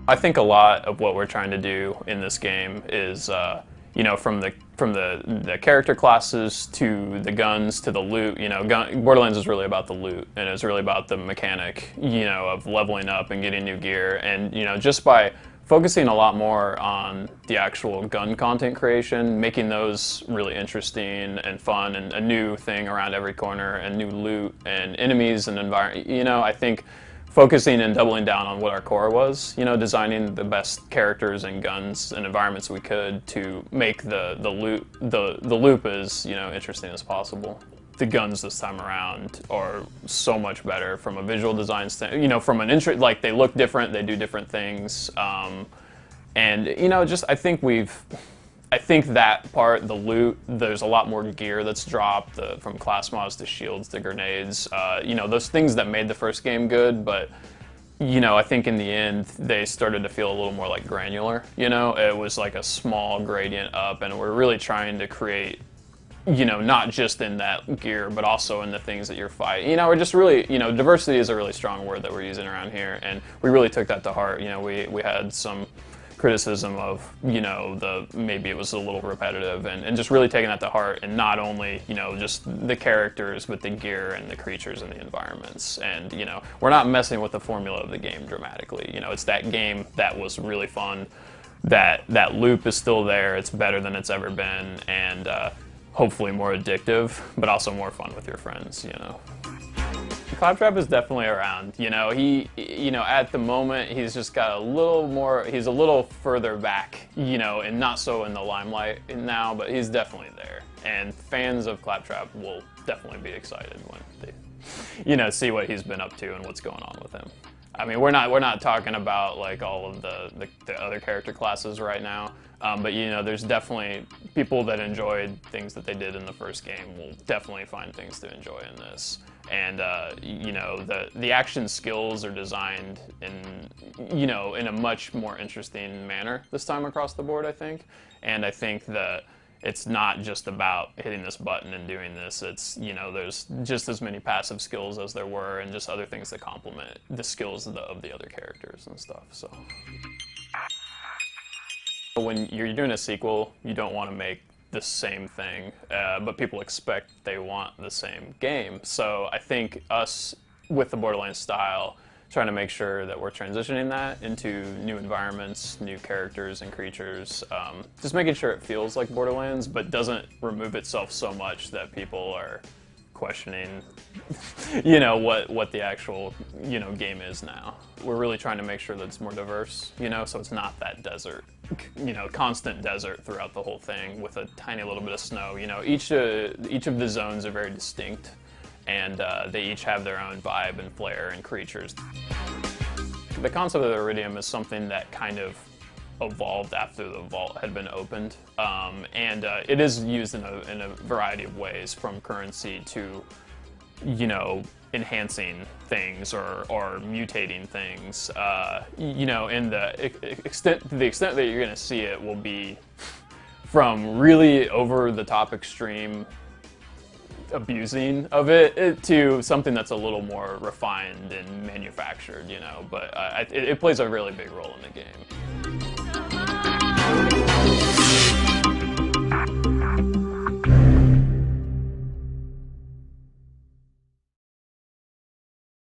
I think a lot of what we're trying to do in this game is, you know, from the character classes to the guns to the loot. You know, Borderlands is really about the loot, and it's really about the mechanic, you know, of leveling up and getting new gear. And you know, just by focusing a lot more on the actual gun content creation, making those really interesting and fun, and a new thing around every corner, and new loot and enemies and environment. You know, I think focusing and doubling down on what our core was, you know, designing the best characters and guns and environments we could to make the loop as, you know, interesting as possible. The guns this time around are so much better from a visual design standpoint, you know, from an interest, like they look different, they do different things, and you know, just I think that part, the loot, there's a lot more gear that's dropped, from class mods to shields to grenades. You know, those things that made the first game good, but you know, I think in the end they started to feel a little more like granular. You know, it was like a small gradient up, and we're really trying to create, you know, not just in that gear, but also in the things that you're fighting. You know, we're just really, you know, diversity is a really strong word that we're using around here, and we really took that to heart. You know, we had some criticism of, you know, maybe it was a little repetitive, and just really taking that to heart, and not only, you know, just the characters, but the gear and the creatures and the environments. And you know, we're not messing with the formula of the game dramatically. You know, it's that game that was really fun, that loop is still there, it's better than it's ever been, and hopefully more addictive, but also more fun with your friends, you know. Claptrap is definitely around. You know, you know, at the moment, he's just got a little more, he's a little further back, you know, and not so in the limelight now, but he's definitely there. And fans of Claptrap will definitely be excited when they, you know, see what he's been up to and what's going on with him. I mean, we're not talking about like all of the other character classes right now, but you know, there's definitely people that enjoyed things that they did in the first game will definitely find things to enjoy in this. And you know, the action skills are designed in, you know, in a much more interesting manner this time across the board, I think. And I think that it's not just about hitting this button and doing this. It's, you know, there's just as many passive skills as there were, and just other things that complement the skills of the other characters and stuff. So when you're doing a sequel, you don't want to make the same thing, but people expect they want the same game. So I think us, with the Borderlands style, trying to make sure that we're transitioning that into new environments, new characters and creatures, just making sure it feels like Borderlands, but doesn't remove itself so much that people are questioning, you know, what the actual, you know, game is now. We're really trying to make sure that it's more diverse, you know, so it's not that desert, you know, constant desert throughout the whole thing with a tiny little bit of snow. You know, each of the zones are very distinct, and they each have their own vibe and flair and creatures. The concept of the Iridium is something that kind of evolved after the vault had been opened, and it is used in a variety of ways, from currency to, you know, enhancing things or mutating things. You know, in the extent that you're going to see it will be from really over-the-top extreme abusing of it to something that's a little more refined and manufactured, you know, but it plays a really big role in the game.